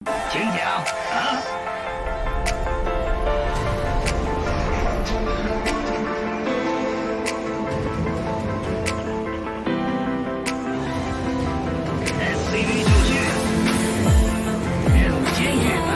请讲啊。SCV 就绪，入监狱门。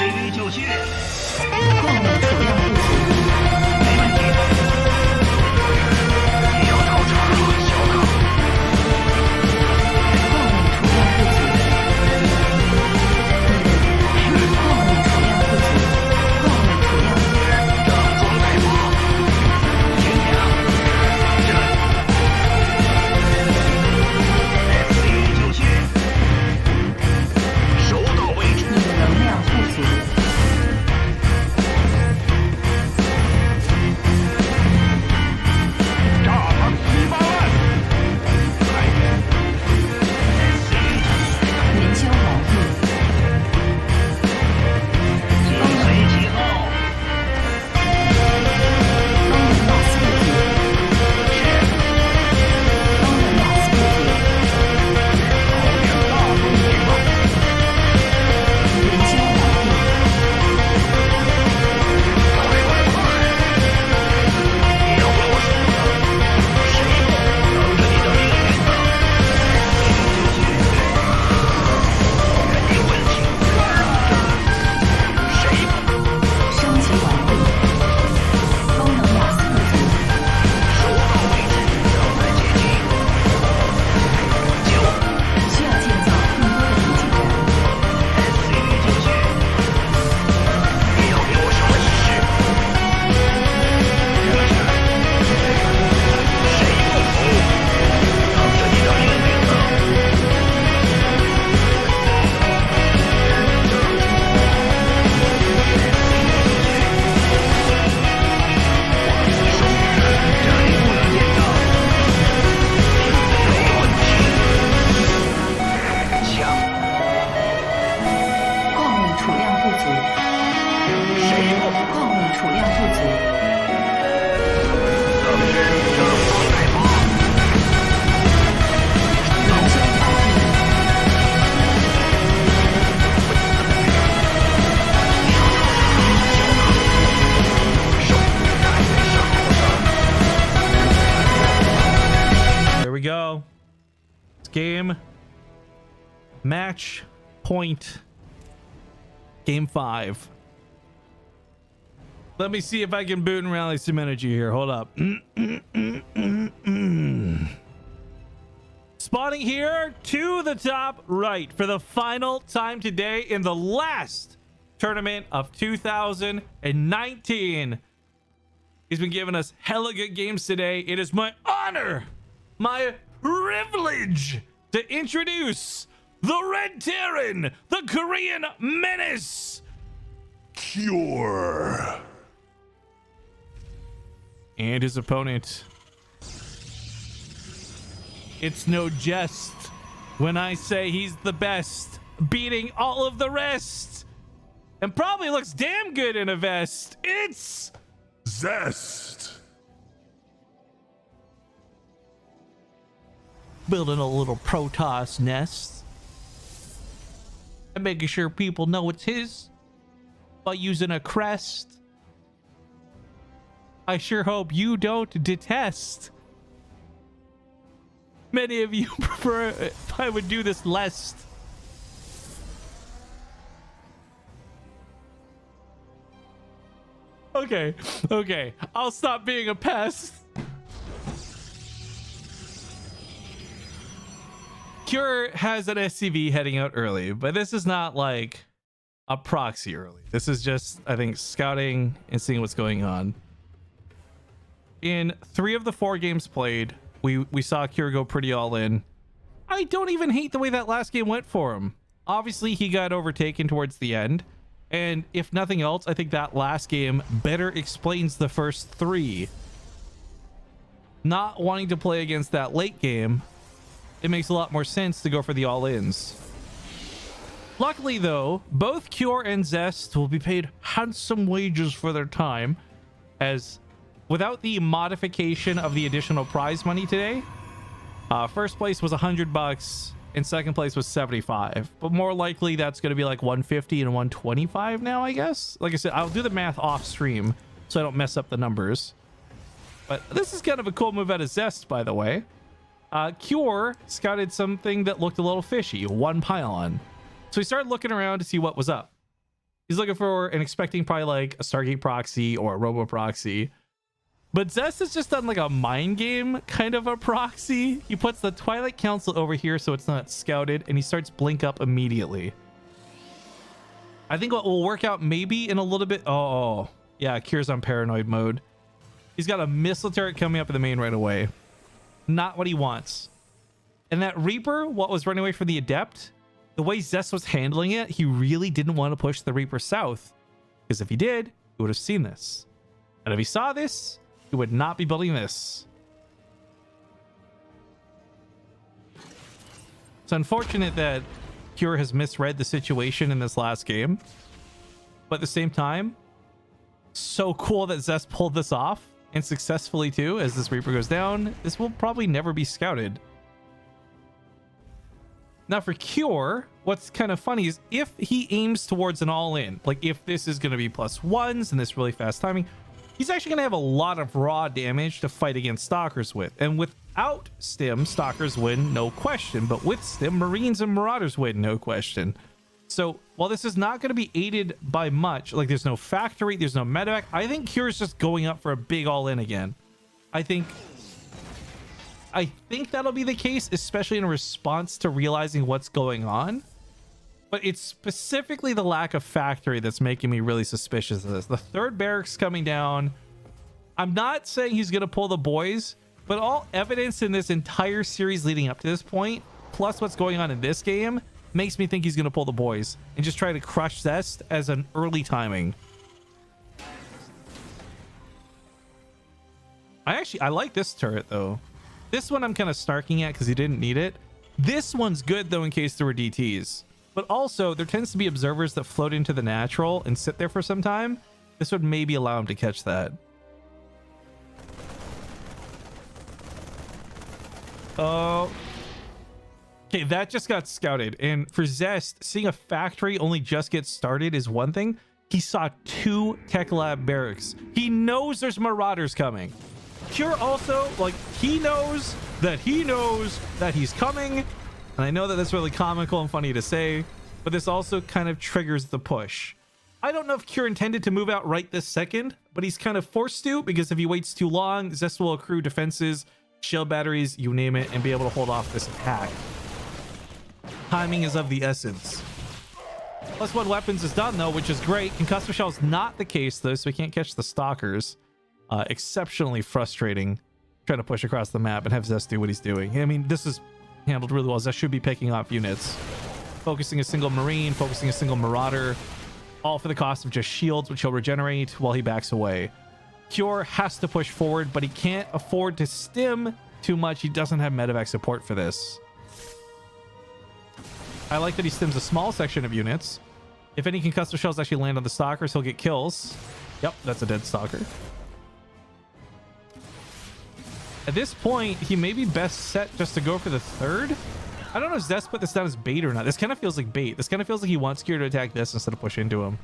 SCV 就绪。last game. Match point. Game 5. Let me see if I can boot and rally some energy here. Hold up. Spawning here to the top right for the final time today in the last tournament of 2019. He's been giving us hella good games today. It is my honor, my privilege to introduce the Red Terran, the Korean Menace, Cure. And his opponent. It's no jest when I say he's the best, beating all of the rest, and probably looks damn good in a vest. It's Zest. Building a little Protoss nest and making sure people know it's his by using a crest. I sure hope you don't detest. Many of you prefer if I would do this less. Okay, I'll stop being a pest. Cure has an SCV heading out early, but this is not like a proxy early. This is just, I think, scouting and seeing what's going on. In 3 of the 4 games played, we saw Cure go pretty all in. I don't even hate the way that last game went for him. Obviously, he got overtaken towards the end. And if nothing else, I think that last game better explains the first 3. Not wanting to play against that late game, it makes a lot more sense to go for the all-ins. Luckily, though, both Cure and Zest will be paid handsome wages for their time, as without the modification of the additional prize money today, first place was $100 and second place was 75, but more likely that's going to be like 150 and 125 now, I guess. Like I said, I'll do the math off stream so I don't mess up the numbers, but this is kind of a cool move out of Zest, by the way. Cure scouted something that looked a little fishy, 1 pylon. So he started looking around to see what was up. He's looking for and expecting probably like a Stargate proxy or a Robo proxy. But Zest has just done like a mind game kind of a proxy. He puts the Twilight Council over here so it's not scouted, and he starts blink up immediately. I think what will work out maybe in a little bit. Oh, yeah, Cure's on paranoid mode. He's got a missile turret coming up in the main right away. Not what he wants. And that Reaper, what was running away from the Adept, the way Zest was handling it, he really didn't want to push the Reaper south. Because if he did, he would have seen this. And if he saw this, he would not be building this. It's unfortunate that Cure has misread the situation in this last game. But at the same time, so cool that Zest pulled this off, and successfully too. As this Reaper goes down, this will probably never be scouted. Now for Cure, what's kind of funny is if he aims towards an all-in, like if this is going to be +1s and this really fast timing, he's actually going to have a lot of raw damage to fight against Stalkers with. And without Stim, Stalkers win, no question. But with Stim, Marines and Marauders win, no question. So while this is not going to be aided by much, like there's no factory, there's no medevac, I think Cure's just going up for a big all-in again. I think that'll be the case, especially in response to realizing what's going on. But it's specifically the lack of factory that's making me really suspicious of this. The 3rd barracks coming down. I'm not saying he's going to pull the boys, but all evidence in this entire series leading up to this point, plus what's going on in this game, makes me think he's going to pull the boys and just try to crush Zest as an early timing. I like this turret, though. This one I'm kind of snarking at because he didn't need it. This one's good, though, in case there were DTs. But also, there tends to be observers that float into the natural and sit there for some time. This would maybe allow him to catch that. Oh. Okay, that just got scouted. And for Zest, seeing a factory only just get started is one thing. He saw 2 Tech Lab barracks. He knows there's Marauders coming. Cure also, like, he knows that he's coming, And I know that that's really comical and funny to say, but this also kind of triggers the push. I don't know if Cure intended to move out right this second, but he's kind of forced to, because if he waits too long, Zest will accrue defenses, shield batteries, you name it, and be able to hold off this attack. Timing is of the essence. Plus one weapons is done though, which is great. Concussive Shell is not the case though, so we can't catch the stalkers. Exceptionally frustrating trying to push across the map and have Zest do what he's doing. I mean, this is handled really well. Zest should be picking off units. Focusing a single Marine, focusing a single Marauder, all for the cost of just shields, which he'll regenerate while he backs away. Cure has to push forward, but he can't afford to stim too much. He doesn't have medevac support for this. I like that he stims a small section of units. If any concussive shells actually land on the stalkers, he'll get kills. Yep, that's a dead stalker. At this point, he may be best set just to go for the third. I don't know if Zest put this down as bait or not. This kind of feels like bait. This kind of feels like he wants Cure to attack this instead of push into him.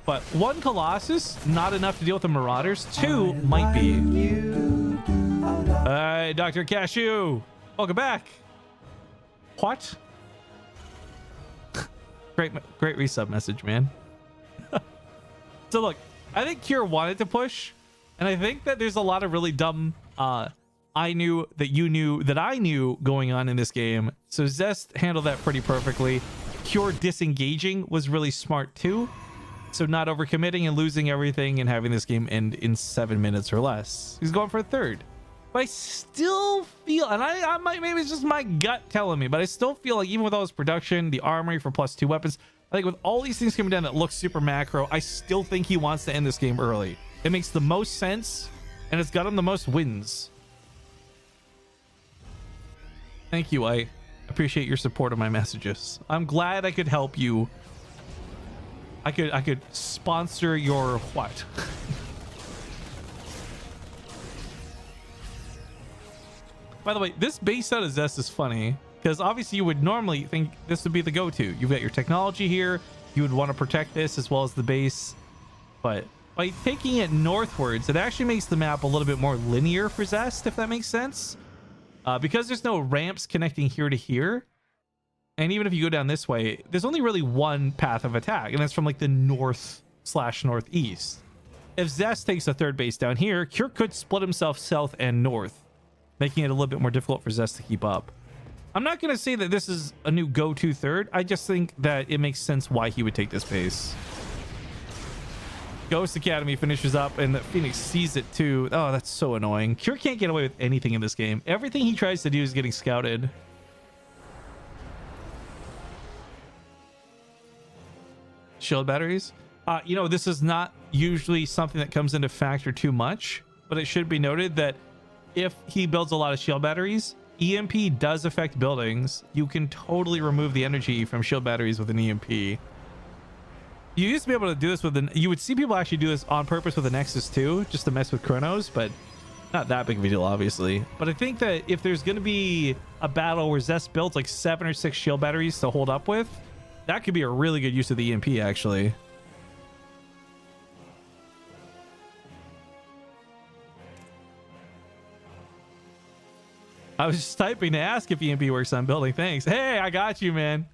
But one Colossus, not enough to deal with the Marauders. Two might be. Hey, Dr. Cashew. Welcome back. What? Great resub message, man. So look, I think Cure wanted to push, and I think that there's a lot of really dumb I knew that you knew that I knew going on in this game. So Zest handled that pretty perfectly. Cure disengaging was really smart too. So not overcommitting and losing everything and having this game end in 7 minutes or less. He's going for a third. But I still feel, and I might, maybe it's just my gut telling me, but I still feel like even with all his production, the armory for +2 weapons, I think with all these things coming down that look super macro, I still think he wants to end this game early. It makes the most sense, and it's got him the most wins. Thank you. I appreciate your support of my messages. I'm glad I could help you. I could sponsor your what? By the way, this base out of Zest is funny because obviously you would normally think this would be the go-to. You've got your technology here. You would want to protect this as well as the base. But by taking it northwards, it actually makes the map a little bit more linear for Zest, if that makes sense. Because there's no ramps connecting here to here. And even if you go down this way, there's only really one path of attack, and that's from like the north/northeast. If Zest takes a third base down here, Cure could split himself south and north, making it a little bit more difficult for Zest to keep up. I'm not going to say that this is a new go-to third. I just think that it makes sense why he would take this base. Ghost Academy finishes up, and the Phoenix sees it too. Oh, that's so annoying. Cure can't get away with anything in this game. Everything he tries to do is getting scouted. Shield batteries. You know, this is not usually something that comes into factor too much, but it should be noted that if he builds a lot of shield batteries, EMP does affect buildings. You can totally remove the energy from shield batteries with an EMP. You used to be able to do this with you would see people actually do this on purpose with the Nexus too, just to mess with Chronos, but not that big of a deal, obviously. But I think that if there's going to be a battle where Zest builds like 7 or 6 shield batteries to hold up with, that could be a really good use of the EMP, actually. I was just typing to ask if EMP works on building. Thanks. Hey, I got you, man.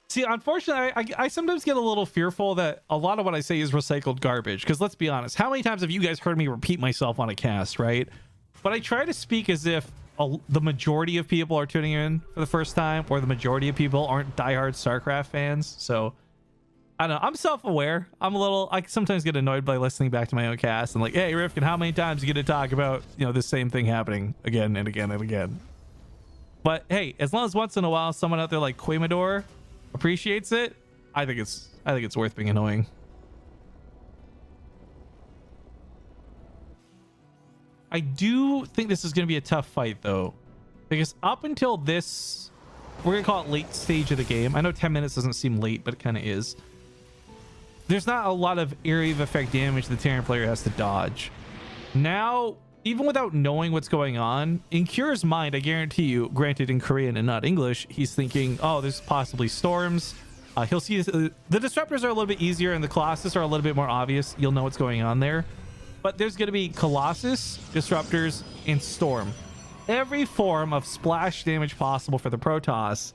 See, unfortunately, I sometimes get a little fearful that a lot of what I say is recycled garbage. Because let's be honest, how many times have you guys heard me repeat myself on a cast, right? But I try to speak as if the majority of people are tuning in for the first time, or the majority of people aren't diehard StarCraft fans. So I don't know. I'm self-aware. I sometimes get annoyed by listening back to my own cast and like, hey, Rifkin, how many times you get to talk about, you know, this same thing happening again and again and again? But hey, as long as once in a while someone out there like Quemador appreciates it, I think it's worth being annoying. I do think this is going to be a tough fight though, because up until this, we're gonna call it late stage of the game. I know 10 minutes doesn't seem late, but it kind of is. There's not a lot of area of effect damage the Terran player has to dodge. Now, even without knowing what's going on, in Cure's mind, I guarantee you, granted in Korean and not English, he's thinking, oh, there's possibly storms. He'll see the disruptors are a little bit easier and the Colossus are a little bit more obvious. You'll know what's going on there. But there's going to be Colossus, disruptors, and storm. every form of splash damage possible for the Protoss,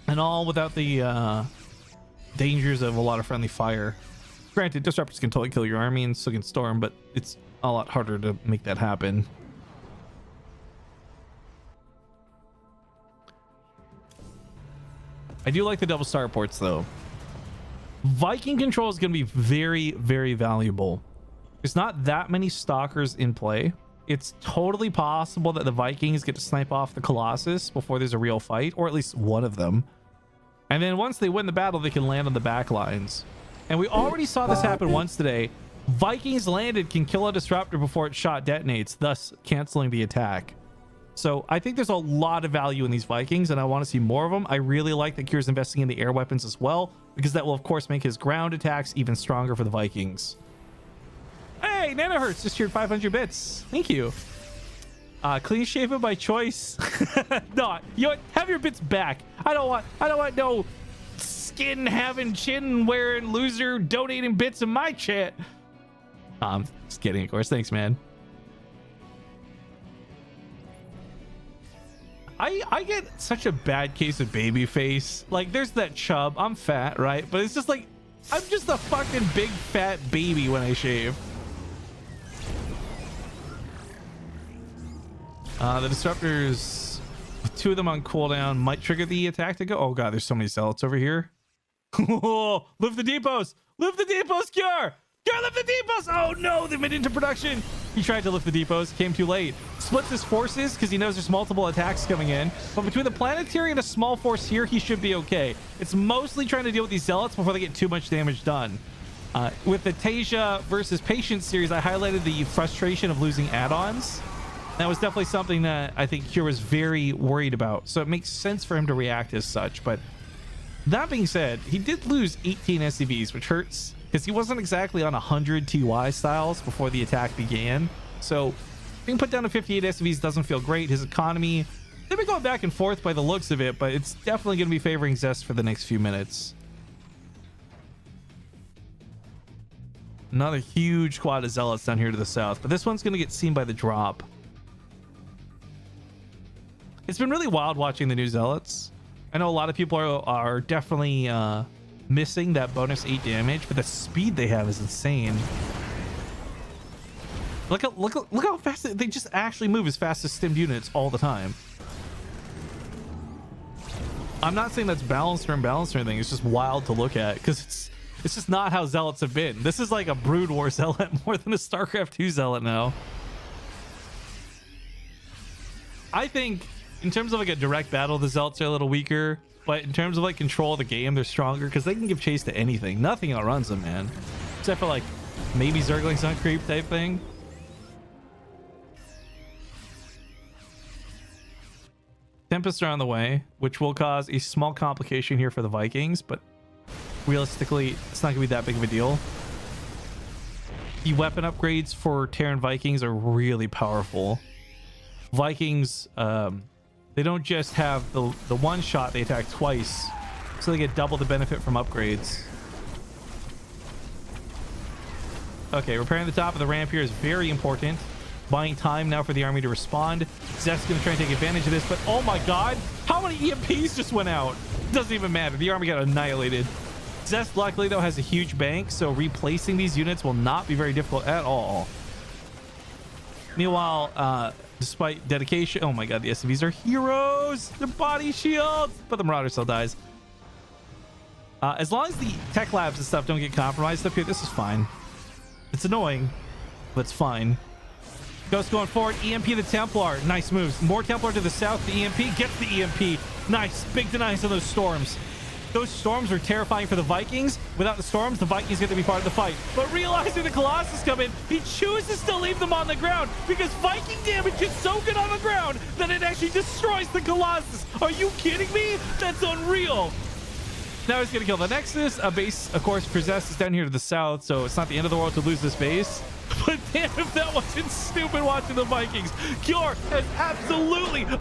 and all without the dangers of a lot of friendly fire. Granted, disruptors can totally kill your army and so can Storm, but it's a lot harder to make that happen. I do like the double starports though. Viking control is going to be very, very valuable. There's not that many stalkers in play. It's totally possible that the Vikings get to snipe off the Colossus before there's a real fight, or at least one of them. And then once they win the battle, they can land on the back lines. And we already saw this happen once today. Vikings landed can kill a disruptor before its shot detonates, thus canceling the attack. So I think there's a lot of value in these Vikings, and I want to see more of them. I really like that Kier's investing in the air weapons as well, because that will of course make his ground attacks even stronger for the Vikings. Hey, Nanohertz just cheered 500 bits. Thank you. Clean shaven by choice. No, you know what? Have your bits back. I don't want no skin having, chin wearing loser donating bits in my chat. Just kidding, of course. Thanks, man. I get such a bad case of baby face. Like, there's that chub. I'm fat, right? But it's just like, I'm just a fucking big fat baby when I shave. The disruptors, with 2 of them on cooldown, might trigger the attack to go. Oh god, there's so many zealots over here. Lift the depots! Lift the depots, Cure! Cure, lift the depots! Oh no, they've been into production! He tried to lift the depots, came too late. Splits his forces because he knows there's multiple attacks coming in. But between the planetary and a small force here, he should be okay. It's mostly trying to deal with these zealots before they get too much damage done. With the Tasia versus Patience series, I highlighted the frustration of losing add-ons. That was definitely something that I think Cure was very worried about. So it makes sense for him to react as such. But that being said, he did lose 18 SCVs, which hurts because he wasn't exactly on 100 TY styles before the attack began. So being put down to 58 SCVs doesn't feel great. His economy, they've been going back and forth by the looks of it, but it's definitely going to be favoring Zest for the next few minutes. Another huge squad of zealots down here to the south, but this one's going to get seen by the drop. It's been really wild watching the new zealots. I know a lot of people are definitely missing that bonus 8 damage, but the speed they have is insane. Look how fast they just actually move as fast as stimmed units all the time. I'm not saying that's balanced or imbalanced or anything. It's just wild to look at because it's just not how zealots have been. This is like a Brood War zealot more than a StarCraft 2 zealot now. I think in terms of like a direct battle, the zealots are a little weaker, but in terms of like control of the game, they're stronger because they can give chase to anything. Nothing outruns them, man. Except for like maybe Zerglings on creep type thing. Tempests are on the way, which will cause a small complication here for the Vikings, but realistically, it's not gonna be that big of a deal. The weapon upgrades for Terran Vikings are really powerful. Vikings, they don't just have the one shot, they attack twice, so they get double the benefit from upgrades. Okay, repairing the top of the ramp here is very important. Buying time now for the army to respond. Zest's gonna try and take advantage of this, but oh my god, how many EMPs just went out? Doesn't even matter, the army got annihilated. Zest luckily though has a huge bank, so replacing these units will not be very difficult at all. Meanwhile, despite dedication, oh my god, the SCVs are heroes. They're body shields, but the Marauder still dies. As long as the tech labs and stuff don't get compromised up here, this is fine. It's annoying, but it's fine. Ghost going forward, EMP the Templar, nice moves. More Templar to the south, the EMP gets the EMP. Nice, big denies on those storms. Those storms are terrifying for the Vikings. Without the storms, the Vikings get to be part of the fight. But realizing the Colossus come in, he chooses to leave them on the ground because Viking damage is so good on the ground that it actually destroys the Colossus. Are you kidding me? That's unreal. Now he's gonna kill the Nexus. A base, of course, Possessed is down here to the south, so it's not the end of the world to lose this base. But damn if that wasn't stupid watching the Vikings. Cure has absolutely